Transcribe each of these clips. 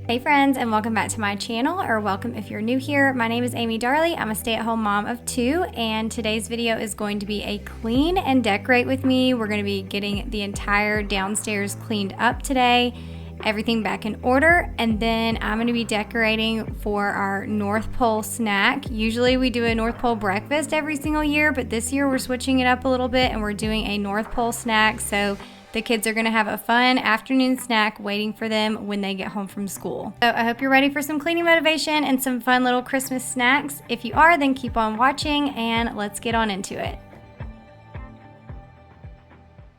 Hey friends, and welcome back to my channel, or welcome if you're new here. My name is Amy Darley. I'm a stay-at-home mom of 2, and today's video is going to be a clean and decorate with me. We're going to be getting the entire downstairs cleaned up today, everything back in order, and then I'm going to be decorating for our North Pole snack. Usually we do a North Pole breakfast every single year, but this year we're switching it up a little bit and we're doing a North Pole snack. So the kids are going to have a fun afternoon snack waiting for them when they get home from school. So I hope you're ready for some cleaning motivation and some fun little Christmas snacks. If you are, then keep on watching and let's get on into it.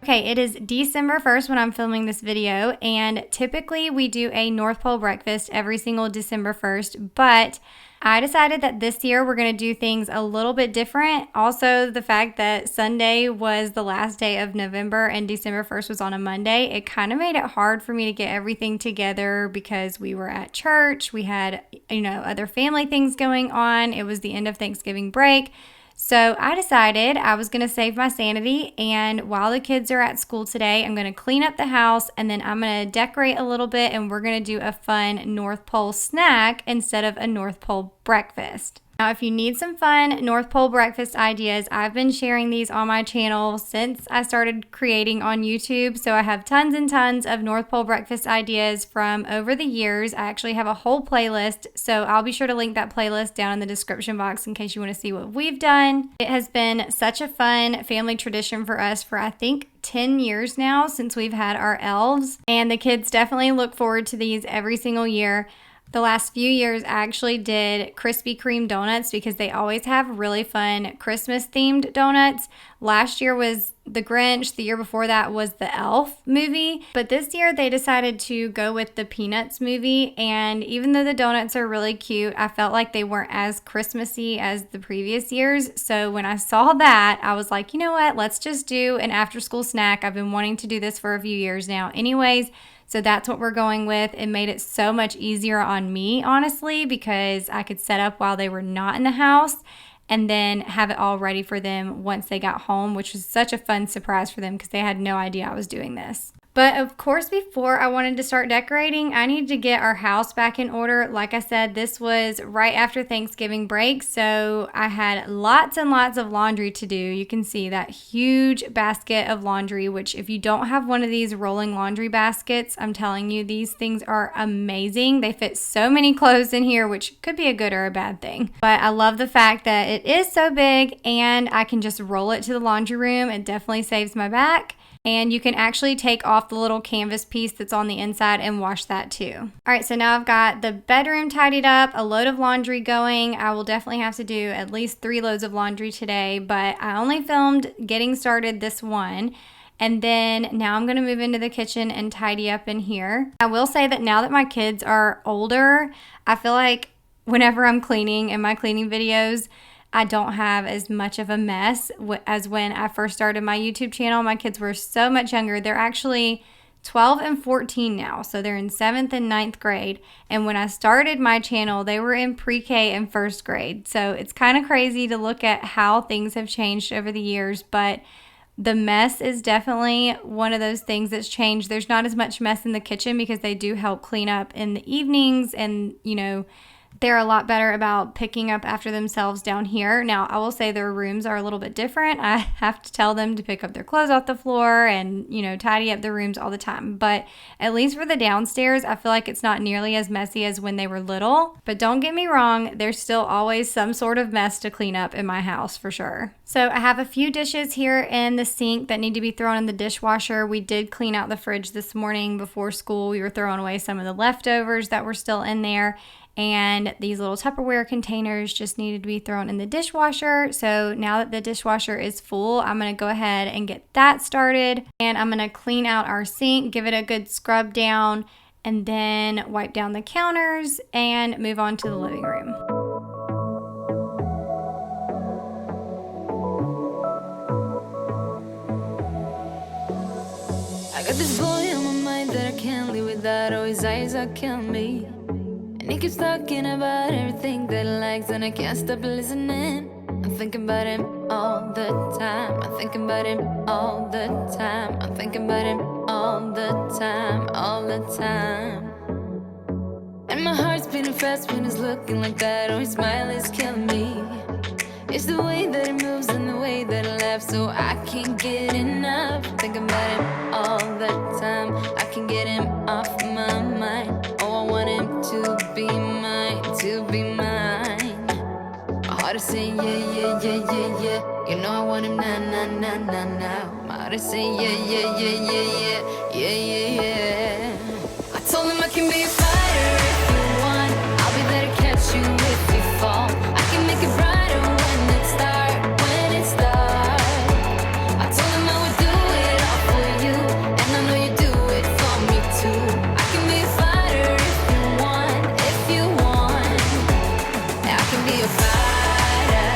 Okay, it is December 1st when I'm filming this video, and typically we do a North Pole breakfast every single December 1st, but I decided that this year we're going to do things a little bit different. Also, the fact that Sunday was the last day of November and December 1st was on a Monday, it kind of made it hard for me to get everything together because we were at church, we had, other family things going on, it was the end of Thanksgiving break. So I decided I was going to save my sanity, and while the kids are at school today, I'm going to clean up the house and then I'm going to decorate a little bit, and we're going to do a fun North Pole snack instead of a North Pole breakfast. Now, if you need some fun North Pole breakfast ideas, I've been sharing these on my channel since I started creating on YouTube. So I have tons and tons of North Pole breakfast ideas from over the years. I actually have a whole playlist, so I'll be sure to link that playlist down in the description box in case you want to see what we've done. It has been such a fun family tradition for us for, I think, 10 years now since we've had our elves, and the kids definitely look forward to these every single year. The last few years, I actually did Krispy Kreme donuts because they always have really fun Christmas-themed donuts. Last year was the Grinch. The year before that was the Elf movie. But this year, they decided to go with the Peanuts movie. And even though the donuts are really cute, I felt like they weren't as Christmassy as the previous years. So when I saw that, I was like, you know what? Let's just do an after-school snack. I've been wanting to do this for a few years now anyways. So that's what we're going with. It made it so much easier on me, honestly, because I could set up while they were not in the house and then have it all ready for them once they got home, which was such a fun surprise for them because they had no idea I was doing this. But of course, before I wanted to start decorating, I needed to get our house back in order. Like I said, this was right after Thanksgiving break, so I had lots and lots of laundry to do. You can see that huge basket of laundry, which if you don't have one of these rolling laundry baskets, I'm telling you, these things are amazing. They fit so many clothes in here, which could be a good or a bad thing. But I love the fact that it is so big and I can just roll it to the laundry room. It definitely saves my back. And you can actually take off the little canvas piece that's on the inside and wash that too. All right, so now I've got the bedroom tidied up, a load of laundry going. I will definitely have to do at least 3 loads of laundry today, but I only filmed getting started this one. And then now I'm going to move into the kitchen and tidy up in here. I will say that now that my kids are older, I feel like whenever I'm cleaning in my cleaning videos, I don't have as much of a mess as when I first started my YouTube channel. My kids were so much younger. They're actually 12 and 14 now, so they're in 7th and 9th grade. And when I started my channel, they were in pre-K and 1st grade. So it's kind of crazy to look at how things have changed over the years, but the mess is definitely one of those things that's changed. There's not as much mess in the kitchen because they do help clean up in the evenings, and they're a lot better about picking up after themselves down here. Now, I will say their rooms are a little bit different. I have to tell them to pick up their clothes off the floor and, tidy up their rooms all the time. But at least for the downstairs, I feel like it's not nearly as messy as when they were little. But don't get me wrong, there's still always some sort of mess to clean up in my house for sure. So I have a few dishes here in the sink that need to be thrown in the dishwasher. We did clean out the fridge this morning before school. We were throwing away some of the leftovers that were still in there. And these little Tupperware containers just needed to be thrown in the dishwasher. So now that the dishwasher is full, I'm going to go ahead and get that started. And I'm going to clean out our sink, give it a good scrub down, and then wipe down the counters and move on to the living room. I got this boy on my mind that I can't live without. Oh, his eyes are killing me. And he keeps talking about everything that he likes, and I can't stop listening. I'm thinking about him all the time. I'm thinking about him all the time. I'm thinking about him all the time, all the time. moving fast when it's looking like that. Oh, his smile is killing me. It's the way that it moves and the way that it laughs, so I can't get enough. Think about him all the time. I can't get him off my mind. Oh, I want him to be mine, to be mine. My heart is saying yeah, yeah, yeah, yeah, yeah. You know I want him now, now, now, now, now. My heart is saying yeah, yeah, yeah, yeah, yeah, yeah, yeah, yeah. I told him I can be a fighter if you want. I'll be there to catch you if you fall. I can make it brighter when it's dark, when it's dark. I told him I would do it all for you, and I know you do it for me too. I can be a fighter if you want, if you want. I can be a fighter.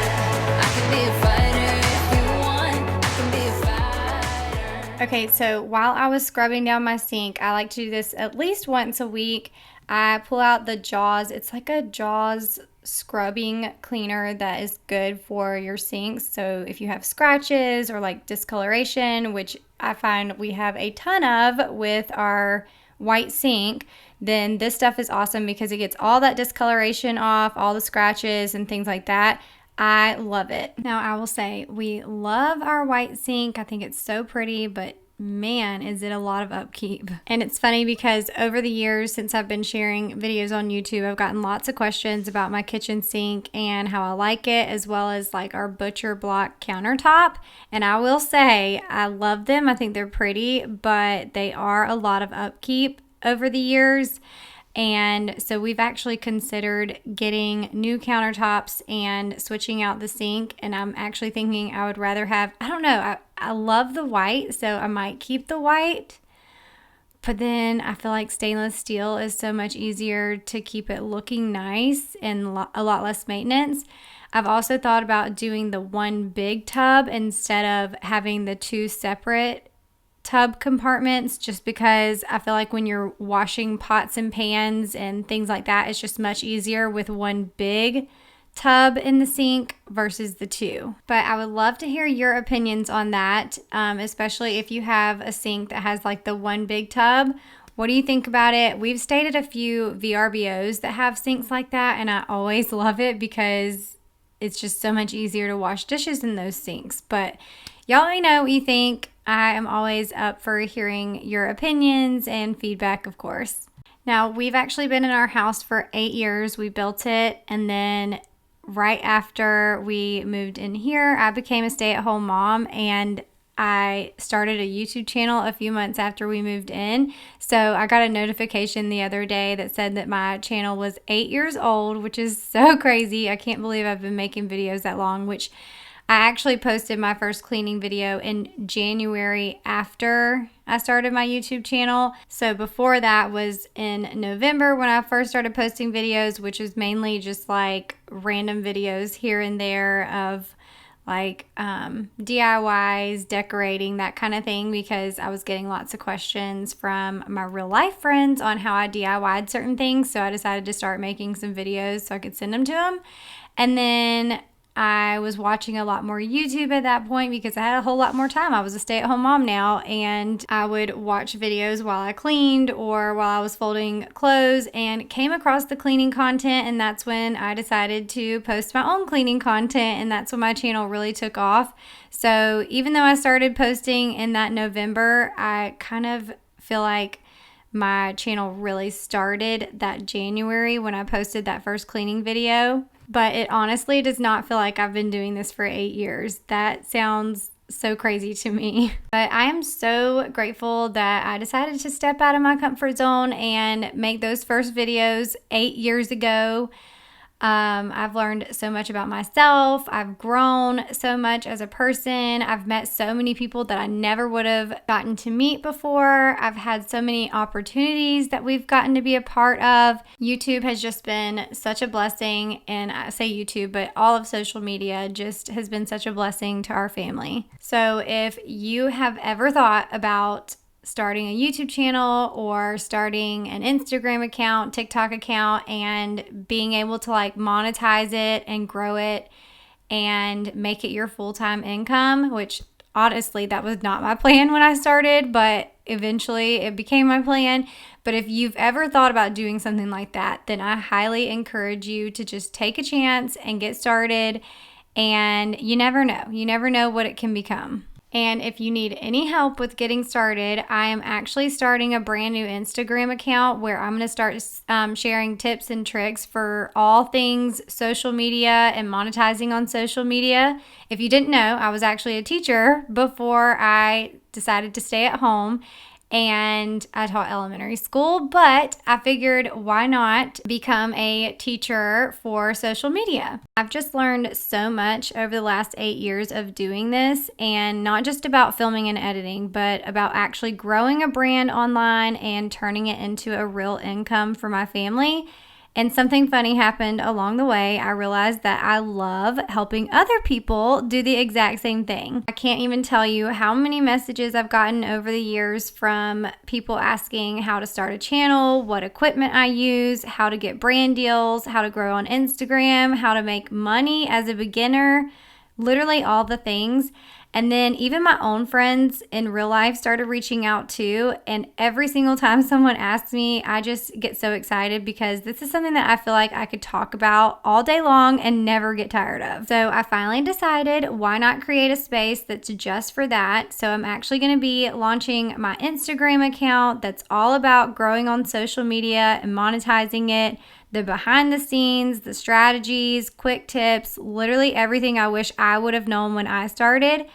I can be a fighter if you want. I can be a fighter. Okay, so while I was scrubbing down my sink, I like to do this at least once a week. I pull out the Jaws. It's like a Jaws scrubbing cleaner that is good for your sinks. So if you have scratches or like discoloration, which I find we have a ton of with our white sink, then this stuff is awesome because it gets all that discoloration off, all the scratches and things like that. I love it. Now, I will say we love our white sink. I think it's so pretty, but man, is it a lot of upkeep. And it's funny because over the years since I've been sharing videos on YouTube, I've gotten lots of questions about my kitchen sink and how I like it, as well as like our butcher block countertop. And I will say I love them. I think they're pretty, but they are a lot of upkeep over the years. And so we've actually considered getting new countertops and switching out the sink. And I'm actually thinking I would rather have, I don't know, I love the white, so I might keep the white. But then I feel like stainless steel is so much easier to keep it looking nice and a lot less maintenance. I've also thought about doing the one big tub instead of having the two separate tub compartments, just because I feel like when you're washing pots and pans and things like that, it's just much easier with one big tub in the sink versus the two. But I would love to hear your opinions on that, especially if you have a sink that has like the one big tub. What do you think about it? We've stayed at a few VRBOs that have sinks like that, and I always love it because it's just so much easier to wash dishes in those sinks. But y'all let me know what you think. I am always up for hearing your opinions and feedback, of course. Now, we've actually been in our house for 8 years. We built it, and then right after we moved in here, I became a stay-at-home mom, and I started a YouTube channel a few months after we moved in. So I got a notification the other day that said that my channel was 8 years old, which is so crazy. I can't believe I've been making videos that long, which I actually posted my first cleaning video in January after I started my YouTube channel. So before that was in November when I first started posting videos, which was mainly just like random videos here and there of like DIYs, decorating, that kind of thing, because I was getting lots of questions from my real life friends on how I DIY'd certain things. So I decided to start making some videos so I could send them to them. And then I was watching a lot more YouTube at that point because I had a whole lot more time. I was a stay-at-home mom now, and I would watch videos while I cleaned or while I was folding clothes, and came across the cleaning content, and that's when I decided to post my own cleaning content, and that's when my channel really took off. So even though I started posting in that November, I kind of feel like my channel really started that January when I posted that first cleaning video. But it honestly does not feel like I've been doing this for 8 years. That sounds so crazy to me. But I am so grateful that I decided to step out of my comfort zone and make those first videos 8 years ago. I've learned so much about myself. I've grown so much as a person. I've met so many people that I never would have gotten to meet before. I've had so many opportunities that we've gotten to be a part of. YouTube has just been such a blessing, and I say YouTube, but all of social media just has been such a blessing to our family. So if you have ever thought about starting a YouTube channel or starting an Instagram account, TikTok account, and being able to like monetize it and grow it and make it your full-time income, which honestly, that was not my plan when I started, but eventually it became my plan. But if you've ever thought about doing something like that, then I highly encourage you to just take a chance and get started. And you never know. You never know what it can become. And if you need any help with getting started, I am actually starting a brand new Instagram account where I'm going to start sharing tips and tricks for all things social media and monetizing on social media. If you didn't know, I was actually a teacher before I decided to stay at home. And I taught elementary school, but I figured why not become a teacher for social media? I've just learned so much over the last 8 years of doing this, and not just about filming and editing, but about actually growing a brand online and turning it into a real income for my family. And something funny happened along the way. I realized that I love helping other people do the exact same thing. I can't even tell you how many messages I've gotten over the years from people asking how to start a channel, what equipment I use, how to get brand deals, how to grow on Instagram, how to make money as a beginner, literally all the things. And then even my own friends in real life started reaching out too. And every single time someone asks me, I just get so excited because this is something that I feel like I could talk about all day long and never get tired of. So I finally decided, why not create a space that's just for that? So I'm actually going to be launching my Instagram account that's all about growing on social media and monetizing it. The behind the scenes, the strategies, quick tips, literally everything I wish I would have known when I started.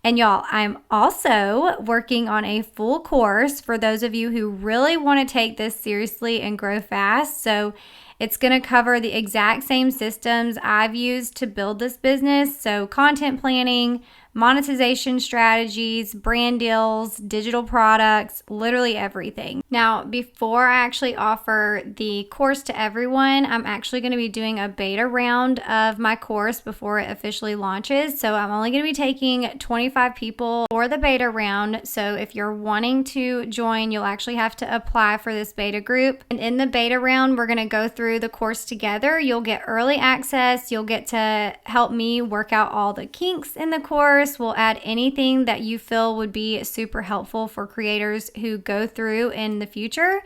And y'all, I'm also working on a full course for those of you who really want to take this seriously and grow fast. So it's going to cover the exact same systems I've used to build this business. So content planning, monetization strategies, brand deals, digital products, literally everything. Now, before I actually offer the course to everyone, I'm actually going to be doing a beta round of my course before it officially launches. So I'm only going to be taking 25 people for the beta round. So if you're wanting to join, you'll actually have to apply for this beta group. And in the beta round, we're going to go through the course together. You'll get early access. You'll get to help me work out all the kinks in the course. We'll add anything that you feel would be super helpful for creators who go through in the future.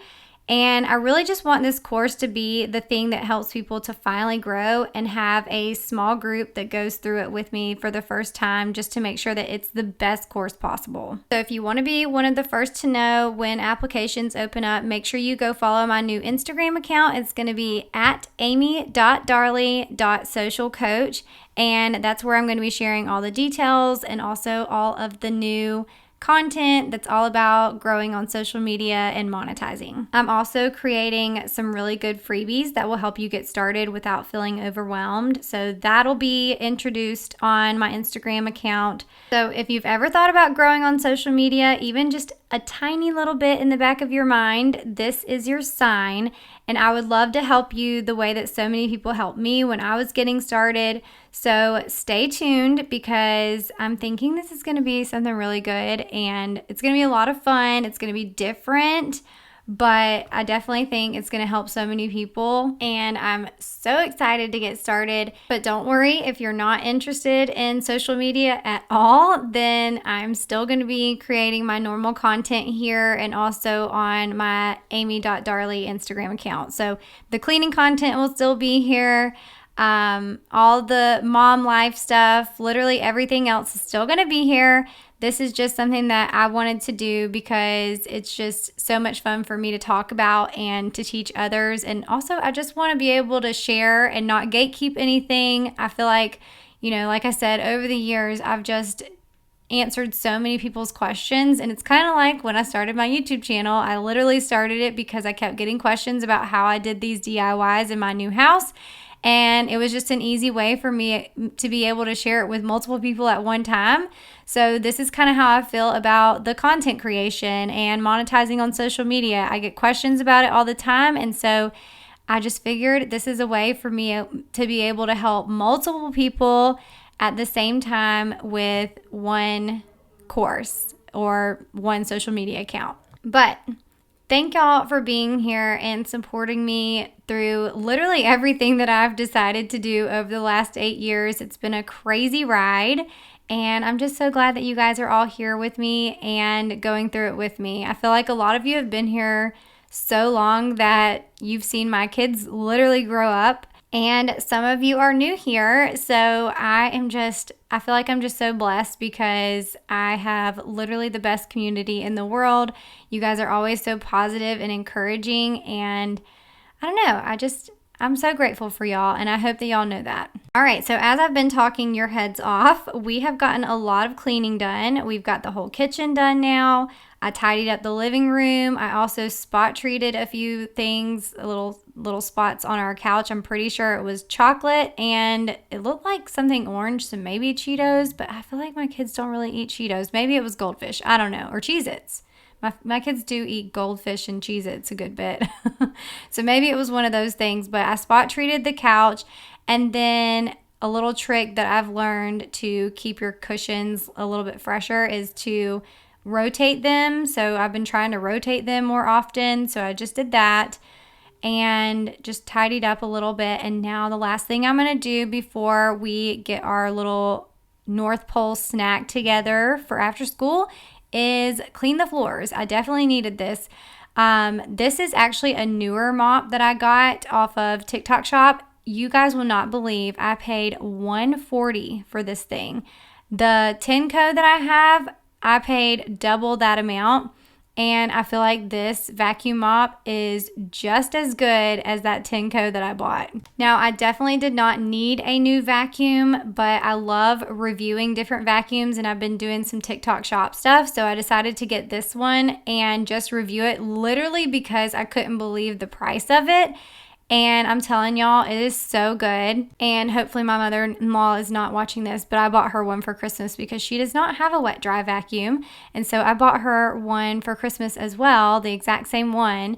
And I really just want this course to be the thing that helps people to finally grow and have a small group that goes through it with me for the first time, just to make sure that it's the best course possible. So if you want to be one of the first to know when applications open up, make sure you go follow my new Instagram account. It's going to be at amy.darley.socialcoach. And that's where I'm going to be sharing all the details and also all of the new content that's all about growing on social media and monetizing. I'm also creating some really good freebies that will help you get started without feeling overwhelmed. So that'll be introduced on my Instagram account. So if you've ever thought about growing on social media, even just a tiny little bit in the back of your mind, this is your sign. And I would love to help you the way that so many people helped me when I was getting started. So stay tuned, because I'm thinking this is going to be something really good, and it's going to be a lot of fun. It's going to be different, but I definitely think it's going to help so many people, and I'm so excited to get started. But don't worry, if you're not interested in social media at all, then I'm still going to be creating my normal content here and also on my amy.darley Instagram account. So the cleaning content will still be here. All the mom life stuff, literally everything else is still going to be here. This is just something that I wanted to do because it's just so much fun for me to talk about and to teach others. And also, I just want to be able to share and not gatekeep anything. I feel like, like I said, over the years, I've just answered so many people's questions. And it's kind of like when I started my YouTube channel, I literally started it because I kept getting questions about how I did these DIYs in my new house. And it was just an easy way for me to be able to share it with multiple people at one time. So this is kind of how I feel about the content creation and monetizing on social media. I get questions about it all the time. And so I just figured this is a way for me to be able to help multiple people at the same time with one course or one social media account. But thank y'all for being here and supporting me through literally everything that I've decided to do over the last 8 years. It's been a crazy ride, and I'm just so glad that you guys are all here with me and going through it with me. I feel like a lot of you have been here so long that you've seen my kids literally grow up. And some of you are new here, so I feel like I'm just so blessed because I have literally the best community in the world. You guys are always so positive and encouraging, and I don't know, I'm so grateful for y'all, and I hope that y'all know that. All right, so as I've been talking your heads off, we have gotten a lot of cleaning done. We've got the whole kitchen done now. I tidied up the living room. I also spot treated a few things, little spots on our couch. I'm pretty sure it was chocolate, and it looked like something orange, so maybe Cheetos, but I feel like my kids don't really eat Cheetos. Maybe it was Goldfish. I don't know, or Cheez-Its. My kids do eat Goldfish and Cheez-Its a good bit. So maybe it was one of those things, but I spot treated the couch. And then a little trick that I've learned to keep your cushions a little bit fresher is to rotate them. So I've been trying to rotate them more often. So I just did that and just tidied up a little bit. And now the last thing I'm going to do before we get our little North Pole snack together for after school is clean the floors. I definitely needed this. This is actually a newer mop that I got off of TikTok Shop. You guys will not believe I paid $140 for this thing. The 10 code that I have, I paid double that amount. And I feel like this vacuum mop is just as good as that 10 code that I bought. Now, I definitely did not need a new vacuum, but I love reviewing different vacuums, and I've been doing some TikTok Shop stuff. So I decided to get this one and just review it literally because I couldn't believe the price of it. And I'm telling y'all, it is so good. And hopefully my mother-in-law is not watching this, but I bought her one for Christmas because she does not have a wet dry vacuum. And so I bought her one for Christmas as well, the exact same one.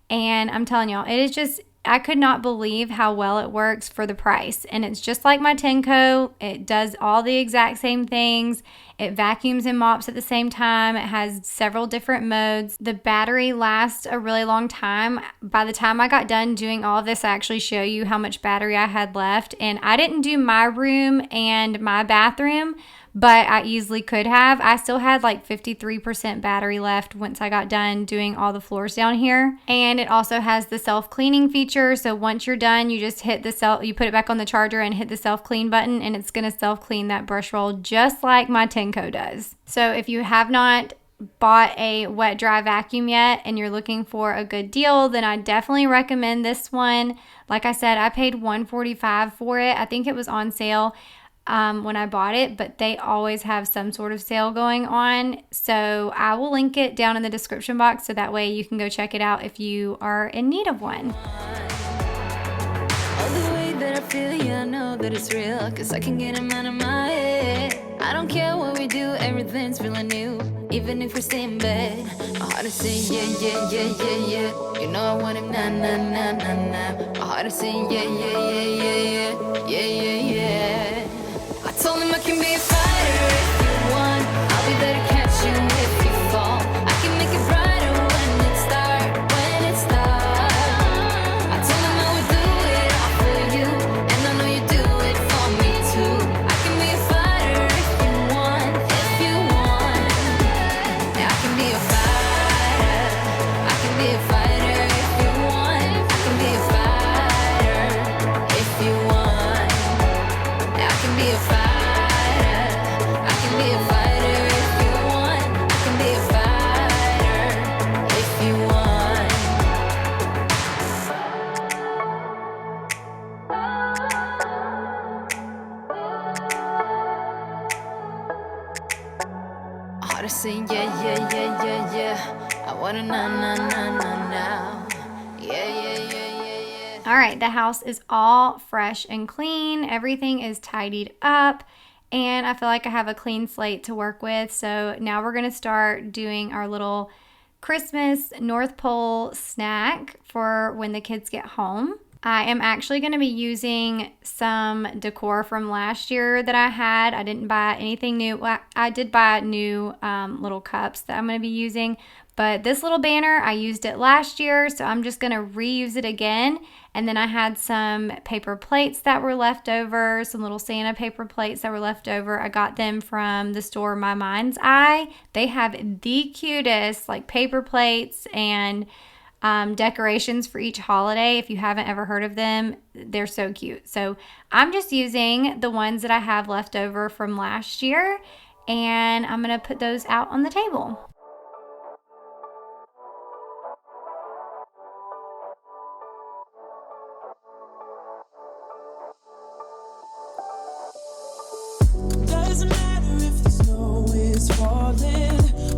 And I'm telling y'all, it is just, I could not believe how well it works for the price. And it's just like my Tenco. It does all the exact same things. It vacuums and mops at the same time. It has several different modes. The battery lasts a really long time. By the time I got done doing all of this, I actually show you how much battery I had left. And I didn't do my room and my bathroom, but I easily could have. I still had like 53% battery left once I got done doing all the floors down here. And it also has the self-cleaning feature. So once you're done, you just hit you put it back on the charger and hit the self-clean button, and it's gonna self-clean that brush roll just like my Tenco does. So if you have not bought a wet dry vacuum yet and you're looking for a good deal, then I definitely recommend this one. Like I said, I paid $145 for it. I think it was on sale when I bought it, but they always have some sort of sale going on. So I will link it down in the description box so that way you can go check it out if you are in need of one. All the way that I feel, yeah, I know that it's real, cause I can get them out of my head. I don't care what we do, everything's feeling new, even if we stay in bed. My heart is saying yeah, yeah, yeah, yeah, yeah. You know I want him, nah, nah, nah, nah, nah. My heart is saying yeah, yeah, yeah, yeah, yeah, yeah, yeah, yeah. I told him I can be a fighter if you want. I'll be there to catch you if you fall. I can make it brighter when it starts, when it starts. I told him I would do it all for you, and I know you do it for me too. I can be a fighter if you want, if you want. Yeah, I can be a fighter. I can be a fighter if you want. I can be a fighter if you want. Yeah, I can be a fighter. I can be a fighter if you want. I can be a fighter if you want. My heart is saying yeah, yeah, yeah, yeah, yeah. I wanna na na na na now. Yeah, yeah, yeah, yeah, yeah. All right, the house is all fresh and clean. Everything is tidied up, and I feel like I have a clean slate to work with. So now we're gonna start doing our little Christmas North Pole snack for when the kids get home. I am actually going to be using some decor from last year that I had. I didn't buy anything new. Well, I did buy new little cups that I'm going to be using, but this little banner, I used it last year, so I'm just going to reuse it again. And then I had some paper plates that were left over, some little Santa paper plates that were left over. I got them from the store My Mind's Eye. They have the cutest like paper plates, and decorations for each holiday. If you haven't ever heard of them, they're so cute. So I'm just using the ones that I have left over from last year, and I'm going to put those out on the table. Doesn't matter if the snow is falling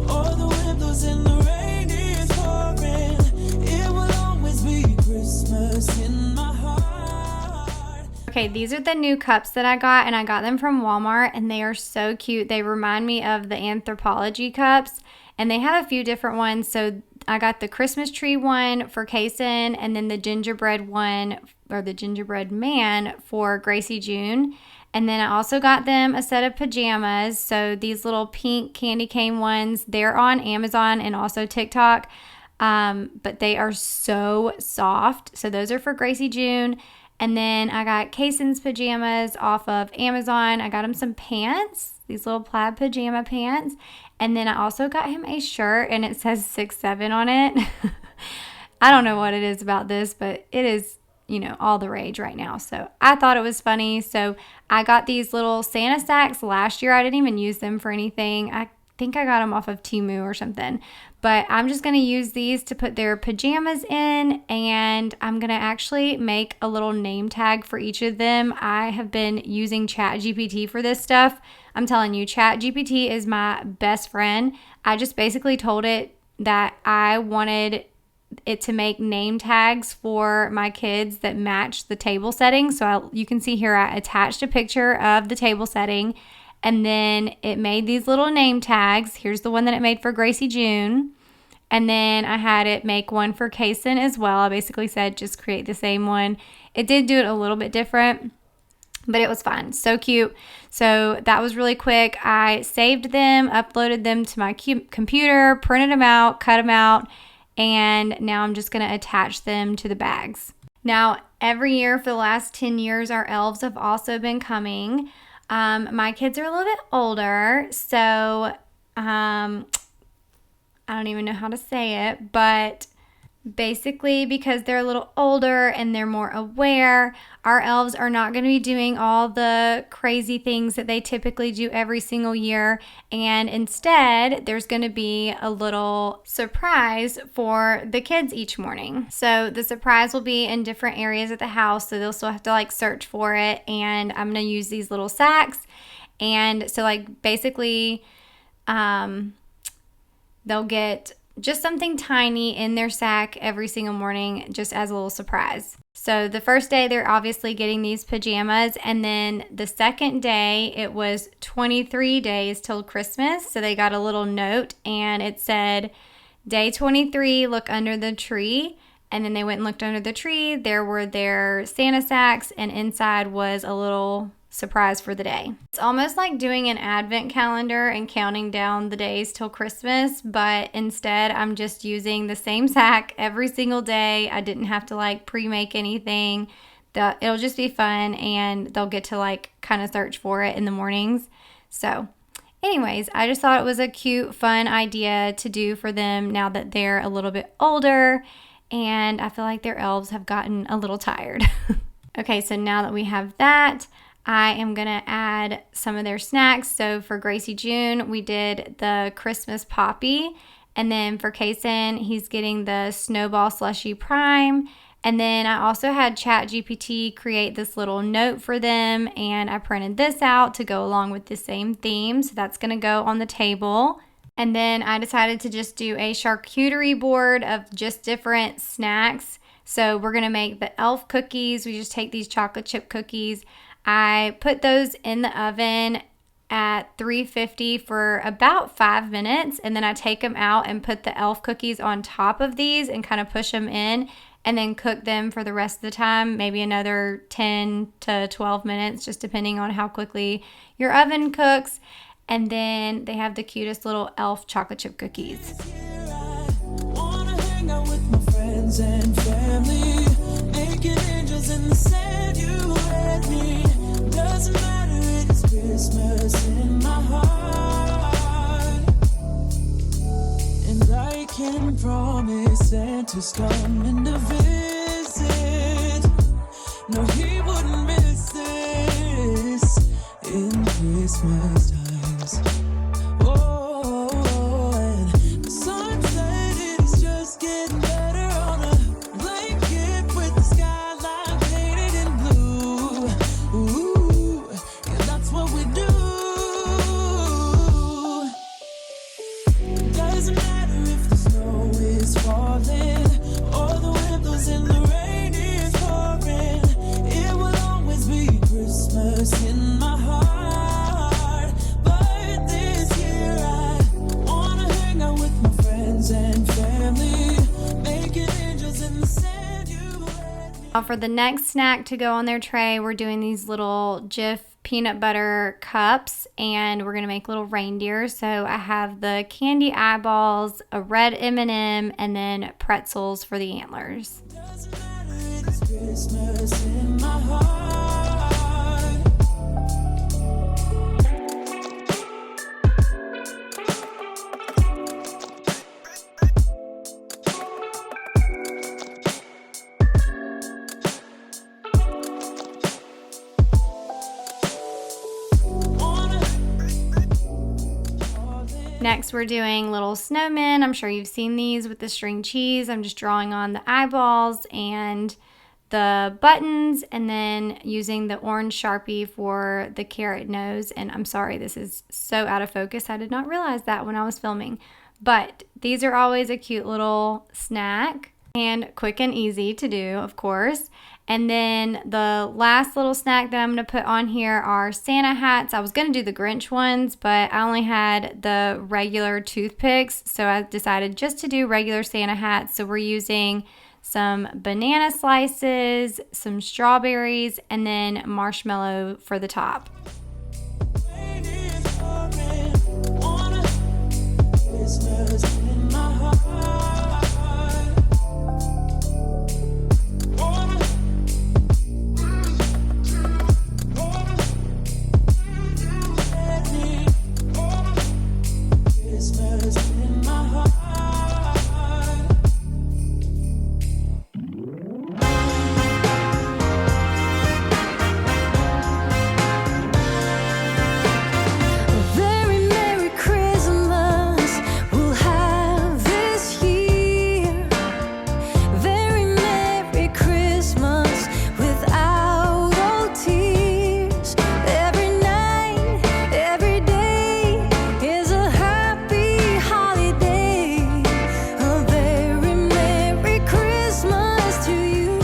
or the wind blows and the rain is pouring. It will always be Christmas in my heart. Okay, these are the new cups that I got, and I got them from Walmart, and they are so cute. They remind me of the Anthropologie cups, and they have a few different ones. So I got the Christmas tree one for Kason, and then the gingerbread one, or the gingerbread man, for Gracie June. And then I also got them a set of pajamas. So these little pink candy cane ones, they're on Amazon and also TikTok. But they are so soft. So those are for Gracie June. And then I got Kason's pajamas off of Amazon. I got him some pants, these little plaid pajama pants. And then I also got him a shirt, and it says 6'7" on it. I don't know what it is about this, but it is, all the rage right now. So I thought it was funny. So I got these little Santa sacks last year. I didn't even use them for anything. I think I got them off of Temu or something. But I'm just going to use these to put their pajamas in, and I'm going to actually make a little name tag for each of them. I have been using ChatGPT for this stuff. I'm telling you, ChatGPT is my best friend. I just basically told it that I wanted it to make name tags for my kids that match the table setting. So you can see here I attached a picture of the table setting, and then it made these little name tags. Here's the one that it made for Gracie June. And then I had it make one for Kason as well. I basically said just create the same one. It did do it a little bit different, but it was fun. So cute. So that was really quick. I saved them, uploaded them to my computer, printed them out, cut them out, and now I'm just going to attach them to the bags. Now, every year for the last 10 years, our elves have also been coming. My kids are a little bit older, so I don't even know how to say it, but basically because they're a little older and they're more aware, our elves are not going to be doing all the crazy things that they typically do every single year, and instead there's going to be a little surprise for the kids each morning. So the surprise will be in different areas of the house, so they'll still have to search for it, and I'm going to use these little sacks. And so basically they'll get just something tiny in their sack every single morning, just as a little surprise. So the first day, they're obviously getting these pajamas. And then the second day, it was 23 days till Christmas. So they got a little note, and it said, day 23, look under the tree. And then they went and looked under the tree. There were their Santa sacks, and inside was a little surprise for the day. It's almost like doing an advent calendar and counting down the days till Christmas, but instead I'm just using the same sack every single day. I didn't have to pre-make anything. It'll just be fun, and they'll get to kind of search for it in the mornings. So anyways, I just thought it was a cute, fun idea to do for them now that they're a little bit older, and I feel like their elves have gotten a little tired. Okay, so now that we have that, I am going to add some of their snacks. So for Gracie June, we did the Christmas Poppy. And then for Kason, he's getting the Snowball Slushy Prime. And then I also had ChatGPT create this little note for them. And I printed this out to go along with the same theme. So that's going to go on the table. And then I decided to just do a charcuterie board of just different snacks. So we're going to make the elf cookies. We just take these chocolate chip cookies. I put those in the oven at 350 for about 5 minutes, and then I take them out and put the elf cookies on top of these and kind of push them in, and then cook them for the rest of the time, maybe another 10 to 12 minutes, just depending on how quickly your oven cooks. And then they have the cutest little elf chocolate chip cookies. And family, making angels in the sand, you and me. Doesn't matter, it's Christmas in my heart. And I can promise that Santa's coming to visit. No, he wouldn't miss this in Christmas times. Oh, and the sun said it's just getting better on a blanket with the skyline painted in blue. Ooh, yeah, that's what we do. Doesn't matter if the snow is falling or the wind blows and the rain is pouring. It will always be Christmas in my heart. But this year I wanna hang out with my friends and family, making angels in the sand. You let me. Now for the next snack to go on their tray, we're doing these little Jif peanut butter cups, and we're gonna make little reindeers. So I have the candy eyeballs, a red M&M, and then pretzels for the antlers. Doesn't matter, it's Christmas in my heart. Next, we're doing little snowmen. I'm sure you've seen these with the string cheese. I'm just drawing on the eyeballs and the buttons, and then using the orange Sharpie for the carrot nose. And I'm sorry, this is so out of focus. I did not realize that when I was filming. But these are always a cute little snack and quick and easy to do, of course. And then the last little snack that I'm going to put on here are Santa hats. I was going to do the Grinch ones, but I only had the regular toothpicks, so I decided just to do regular Santa hats. So we're using some banana slices, some strawberries, and then marshmallow for the top. Christmas in my heart. Christmas in my heart. Very Merry Christmas we'll have this year. Very Merry Christmas without all tears. Every night, every day is a happy holiday. A very Merry Christmas to you.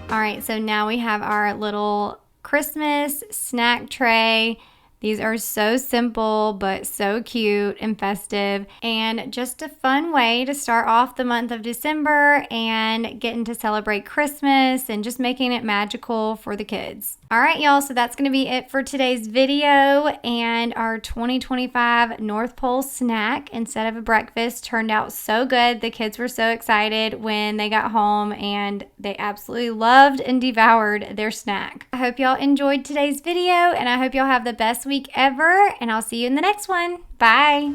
All right, so now we have our little Christmas snack tray. These are so simple, but so cute and festive, and just a fun way to start off the month of December and getting to celebrate Christmas and just making it magical for the kids. All right, y'all, so that's going to be it for today's video, and our 2025 North Pole snack instead of a breakfast turned out so good. The kids were so excited when they got home, and they absolutely loved and devoured their snack. I hope y'all enjoyed today's video, and I hope y'all have the best week ever, and I'll see you in the next one. Bye.